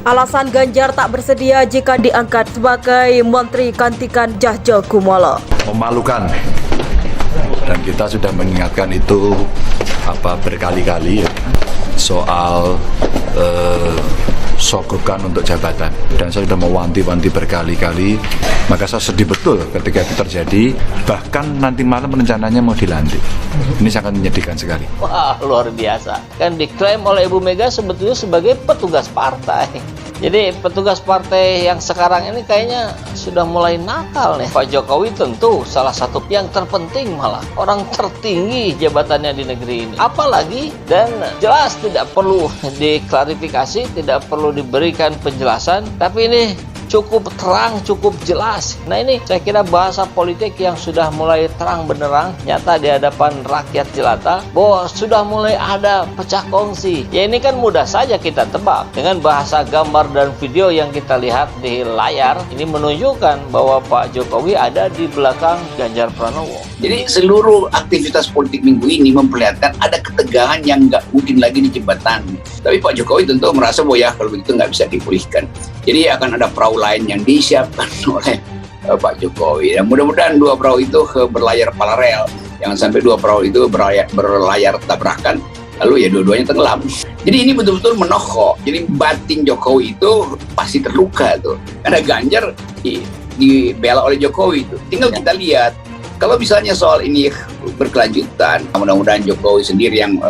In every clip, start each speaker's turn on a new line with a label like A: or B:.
A: Alasan Ganjar tak bersedia jika diangkat sebagai Menteri gantikan Cahyo Kumolo.
B: Memalukan, dan kita sudah mengingatkan itu berkali-kali ya, soal sogokan untuk jabatan, dan saya sudah mewanti-wanti berkali-kali. Maka saya sedih betul ketika itu terjadi, bahkan nanti malam rencananya mau dilantik. Ini sangat menyedihkan sekali.
C: Wah, luar biasa. Kan diklaim oleh Ibu Mega sebetulnya sebagai petugas partai. Jadi petugas partai yang sekarang ini kayaknya sudah mulai nakal nih. Pak Jokowi tentu salah satu yang terpenting, malah orang tertinggi jabatannya di negeri ini. Apalagi, dan jelas tidak perlu diklarifikasi, tidak perlu diberikan penjelasan, tapi ini cukup terang, cukup jelas. Nah, ini saya kira bahasa politik yang sudah mulai terang benderang, nyata di hadapan rakyat jelata, bahwa sudah mulai ada pecah kongsi. Ya, ini kan mudah saja kita tebak. Dengan bahasa gambar dan video yang kita lihat di layar, ini menunjukkan bahwa Pak Jokowi ada di belakang Ganjar Pranowo.
D: Jadi seluruh aktivitas politik minggu ini memperlihatkan ada ketegangan yang nggak mungkin lagi dijembatani. Tapi Pak Jokowi tentu merasa bahwa ya kalau begitu nggak bisa dipulihkan. Jadi akan ada perahu lain yang disiapkan oleh Pak Jokowi. Dan mudah-mudahan dua perahu itu berlayar paralel. Jangan sampai dua perahu itu berlayar tabrakan, lalu ya dua-duanya tenggelam. Jadi ini betul-betul menohok. Jadi batin Jokowi itu pasti terluka tuh. Karena Ganjar dibela oleh Jokowi itu. Tinggal kita lihat. Kalau misalnya soal ini berkelanjutan, mudah-mudahan Jokowi sendiri yang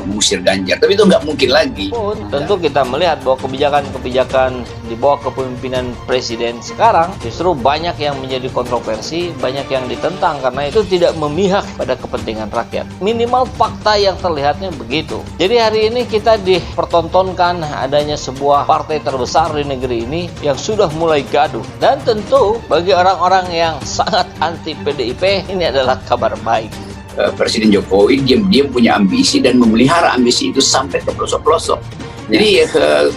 D: mengusir Ganjar. Tapi itu nggak mungkin lagi.
C: Tentu kita melihat bahwa kebijakan-kebijakan di bawah kepemimpinan Presiden sekarang justru banyak yang menjadi kontroversi, banyak yang ditentang karena itu tidak memihak pada kepentingan rakyat. Minimal fakta yang terlihatnya begitu. Jadi hari ini kita dipertontonkan adanya sebuah partai terbesar di negeri ini yang sudah mulai gaduh. Dan tentu bagi orang-orang yang sangat anti PDIP, ini adalah kabar baik.
D: Presiden Jokowi diam-diam punya ambisi dan memelihara ambisi itu sampai ke pelosok-pelosok. Jadi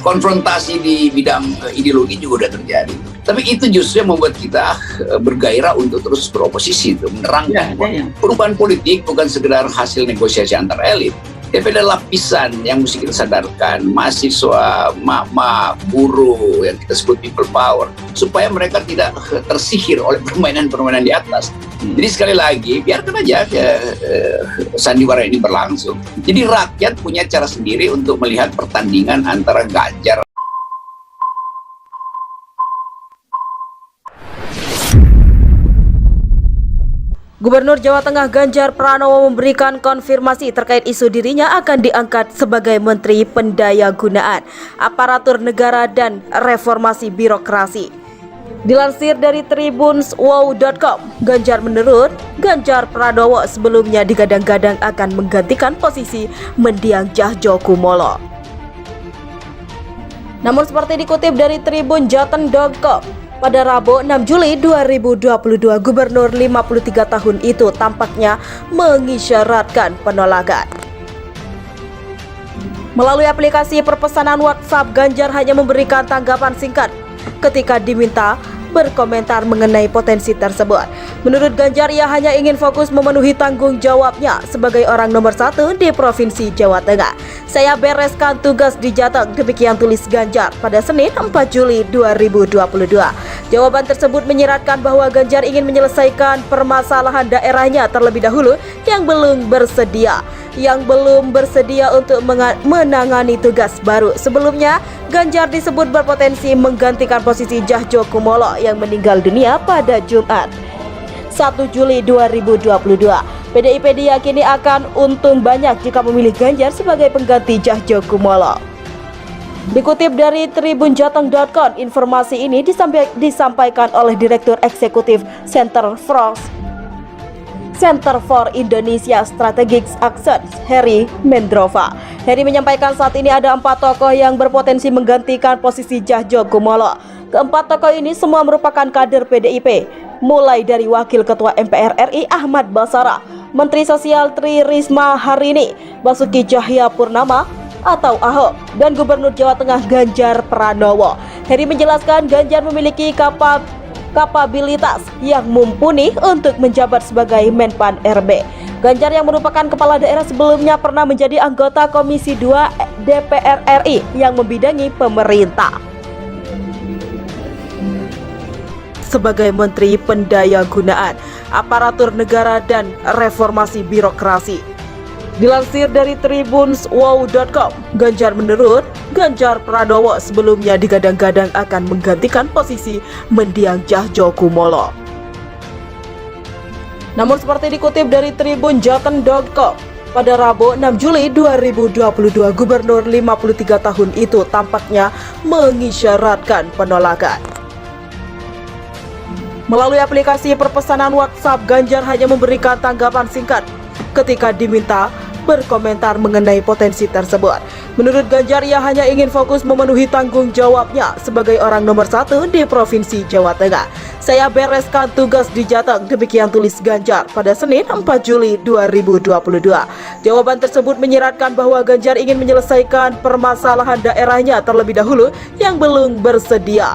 D: konfrontasi di bidang ideologi juga udah terjadi. Tapi itu justru yang membuat kita bergairah untuk terus beroposisi, itu menerangkan perubahan politik bukan sekedar hasil negosiasi antar elit. Tapi ada lapisan yang mesti kita sadarkan, mahasiswa, mak-mak, buruh yang kita sebut people power, supaya mereka tidak tersihir oleh permainan-permainan di atas. Jadi sekali lagi, biarkan aja sandiwara ini berlangsung. Jadi rakyat punya cara sendiri untuk melihat pertandingan antara Ganjar.
A: Gubernur Jawa Tengah Ganjar Pranowo memberikan konfirmasi terkait isu dirinya akan diangkat sebagai Menteri Pendayagunaan Aparatur Negara dan Reformasi Birokrasi. Dilansir dari tribunswow.com, Ganjar Pranowo sebelumnya digadang-gadang akan menggantikan posisi mendiang Cahyo Kumolo. Namun seperti dikutip dari tribunjateng.com, pada Rabu 6 Juli 2022, Gubernur 53 tahun itu tampaknya mengisyaratkan penolakan. Melalui aplikasi perpesanan WhatsApp, Ganjar hanya memberikan tanggapan singkat ketika diminta berkomentar mengenai potensi tersebut. Menurut Ganjar, ia hanya ingin fokus memenuhi tanggung jawabnya sebagai orang nomor 1 di Provinsi Jawa Tengah. Saya bereskan tugas di Jateng, demikian tulis Ganjar pada Senin 4 Juli 2022. Jawaban tersebut menyiratkan bahwa Ganjar ingin menyelesaikan permasalahan daerahnya terlebih dahulu yang belum bersedia untuk menangani tugas baru. Sebelumnya, Ganjar disebut berpotensi menggantikan posisi Cahyo Kumolo yang meninggal dunia pada Jumat 1 Juli 2022. PDIP diyakini akan untung banyak jika memilih Ganjar sebagai pengganti Cahyo Kumolo. Dikutip dari tribunjateng.com, informasi ini disampaikan oleh Direktur Eksekutif Center for Indonesia Strategic Action, Heri Mendrova. Heri menyampaikan saat ini ada 4 tokoh yang berpotensi menggantikan posisi Cahyo Kumolo. Keempat tokoh ini semua merupakan kader PDIP, mulai dari Wakil Ketua MPR RI Ahmad Basara, Menteri Sosial Tri Risma Harini, Basuki Cahayapurnama atau Ahok, dan Gubernur Jawa Tengah Ganjar Pranowo. Heri menjelaskan Ganjar memiliki kapabilitas yang mumpuni untuk menjabat sebagai Menpan RB. Ganjar yang merupakan kepala daerah sebelumnya pernah menjadi anggota Komisi 2 DPR RI yang membidangi pemerintah. sebagai Menteri Pendayagunaan Aparatur Negara dan Reformasi Birokrasi. Dilansir dari tribunswow.com, Ganjar menurut Ganjar Pranowo sebelumnya digadang-gadang akan menggantikan posisi Mendiang Cahyokumolo. Namun seperti dikutip dari tribunjateng.com, pada Rabu 6 Juli 2022, Gubernur 53 tahun itu tampaknya mengisyaratkan penolakan. Melalui aplikasi perpesanan WhatsApp, Ganjar hanya memberikan tanggapan singkat ketika diminta berkomentar mengenai potensi tersebut. Menurut Ganjar, ia hanya ingin fokus memenuhi tanggung jawabnya sebagai orang nomor 1 di Provinsi Jawa Tengah. Saya bereskan tugas di Jateng, demikian tulis Ganjar pada Senin 4 Juli 2022. Jawaban tersebut menyiratkan bahwa Ganjar ingin menyelesaikan permasalahan daerahnya terlebih dahulu yang belum bersedia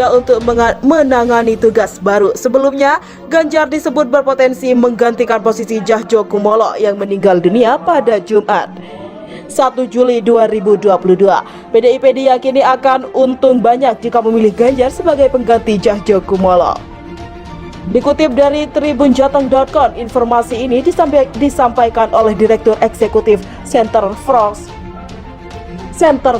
A: untuk menangani tugas baru. Sebelumnya, Ganjar disebut berpotensi menggantikan posisi Cahyokumolo yang meninggal dunia pada Jumat 1 Juli 2022. PDIP diyakini akan untung banyak jika memilih Ganjar sebagai pengganti Cahyokumolo. Dikutip dari tribunjateng.com, informasi ini disampaikan oleh Direktur Eksekutif Center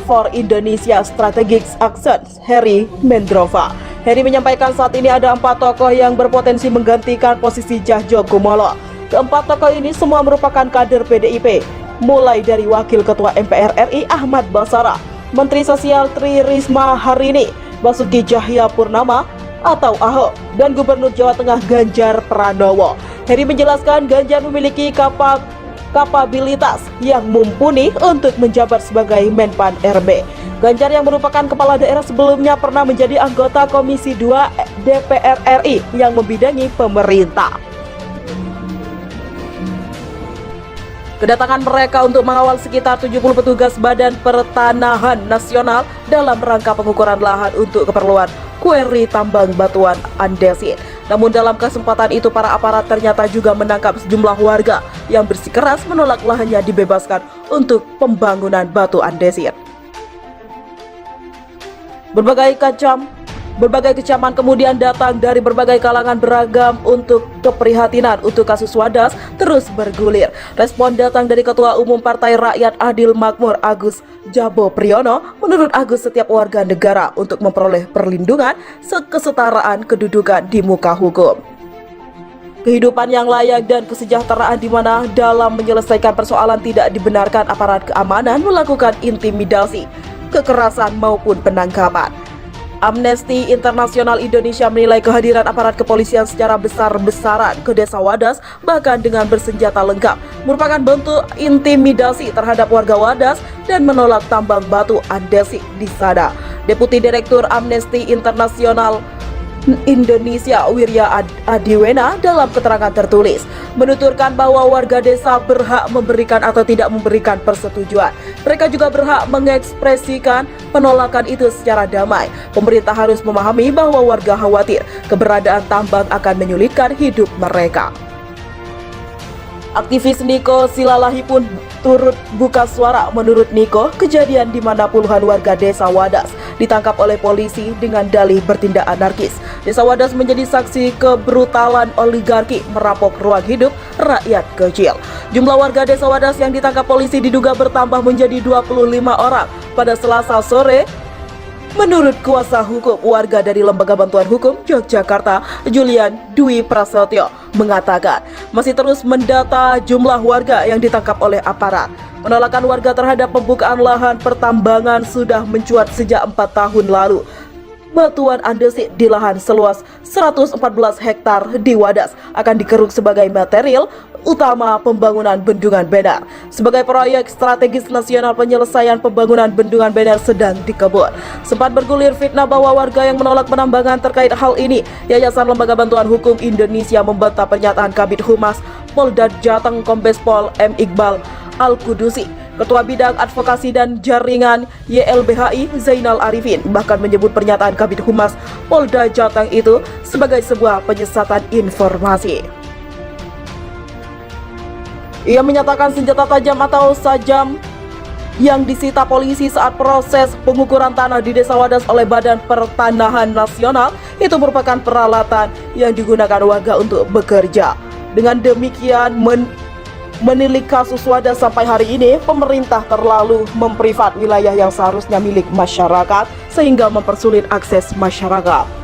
A: for Indonesia Strategic Action, Heri Mendrova. Heri menyampaikan saat ini ada 4 tokoh yang berpotensi menggantikan posisi Cahyokumolo. Keempat tokoh ini semua merupakan kader PDIP, mulai dari Wakil Ketua MPR RI Ahmad Basara, Menteri Sosial Tri Risma Harini, Basuki Cahayapurnama atau Ahok, dan Gubernur Jawa Tengah Ganjar Pranowo. Heri menjelaskan Ganjar memiliki kapabilitas yang mumpuni untuk menjabat sebagai Menpan RB. Ganjar yang merupakan kepala daerah sebelumnya pernah menjadi anggota Komisi 2 DPR RI yang membidangi pemerintah. Kedatangan mereka untuk mengawal sekitar 70 petugas Badan Pertanahan Nasional dalam rangka pengukuran lahan untuk keperluan kueri tambang batuan andesit. Namun dalam kesempatan itu para aparat ternyata juga menangkap sejumlah warga yang bersikeras menolak lahannya dibebaskan untuk pembangunan batu andesit. Berbagai kecaman kemudian datang dari berbagai kalangan beragam untuk keprihatinan untuk kasus Wadas terus bergulir. Respon datang dari Ketua Umum Partai Rakyat Adil Makmur Agus Jabo Priyono. Menurut Agus, setiap warga negara untuk memperoleh perlindungan kesetaraan kedudukan di muka hukum, kehidupan yang layak dan kesejahteraan, di mana dalam menyelesaikan persoalan tidak dibenarkan aparat keamanan melakukan intimidasi, kekerasan maupun penangkapan. Amnesty Internasional Indonesia menilai kehadiran aparat kepolisian secara besar-besaran ke Desa Wadas, bahkan dengan bersenjata lengkap, merupakan bentuk intimidasi terhadap warga Wadas dan menolak tambang batu andesit di sana. Deputi Direktur Amnesty Internasional Indonesia Wirya Adiwena dalam keterangan tertulis menuturkan bahwa warga desa berhak memberikan atau tidak memberikan persetujuan. Mereka juga berhak mengekspresikan penolakan itu secara damai. Pemerintah harus memahami bahwa warga khawatir keberadaan tambang akan menyulitkan hidup mereka. Aktivis Niko Silalahi pun turut buka suara. Menurut Niko, kejadian di mana puluhan warga Desa Wadas ditangkap oleh polisi dengan dalih bertindak anarkis. Desa Wadas menjadi saksi kebrutalan oligarki merampok ruang hidup rakyat kecil. Jumlah warga Desa Wadas yang ditangkap polisi diduga bertambah menjadi 25 orang pada Selasa sore. Menurut kuasa hukum warga dari Lembaga Bantuan Hukum Yogyakarta, Julian Dwi Prasetyo, mengatakan masih terus mendata jumlah warga yang ditangkap oleh aparat. Penolakan warga terhadap pembukaan lahan pertambangan sudah mencuat sejak 4 tahun lalu. Batuan andesit di lahan seluas 114 hektar di Wadas akan dikeruk sebagai material utama pembangunan Bendungan Bener. Sebagai proyek strategis nasional, penyelesaian pembangunan Bendungan Bener sedang dikebut. Sempat bergulir fitnah bahwa warga yang menolak penambangan terkait hal ini. Yayasan Lembaga Bantuan Hukum Indonesia membantah pernyataan Kabid Humas Polda Jateng Kombes Pol M. Iqbal Al-Kudusi. Ketua Bidang Advokasi dan Jaringan YLBHI Zainal Arifin bahkan menyebut pernyataan Kabid Humas Polda Jateng itu sebagai sebuah penyesatan informasi. Ia menyatakan senjata tajam atau sajam yang disita polisi saat proses pengukuran tanah di Desa Wadas oleh Badan Pertanahan Nasional itu merupakan peralatan yang digunakan warga untuk bekerja. Dengan demikian, menilik kasus Wadas sampai hari ini, pemerintah terlalu memprivat wilayah yang seharusnya milik masyarakat sehingga mempersulit akses masyarakat.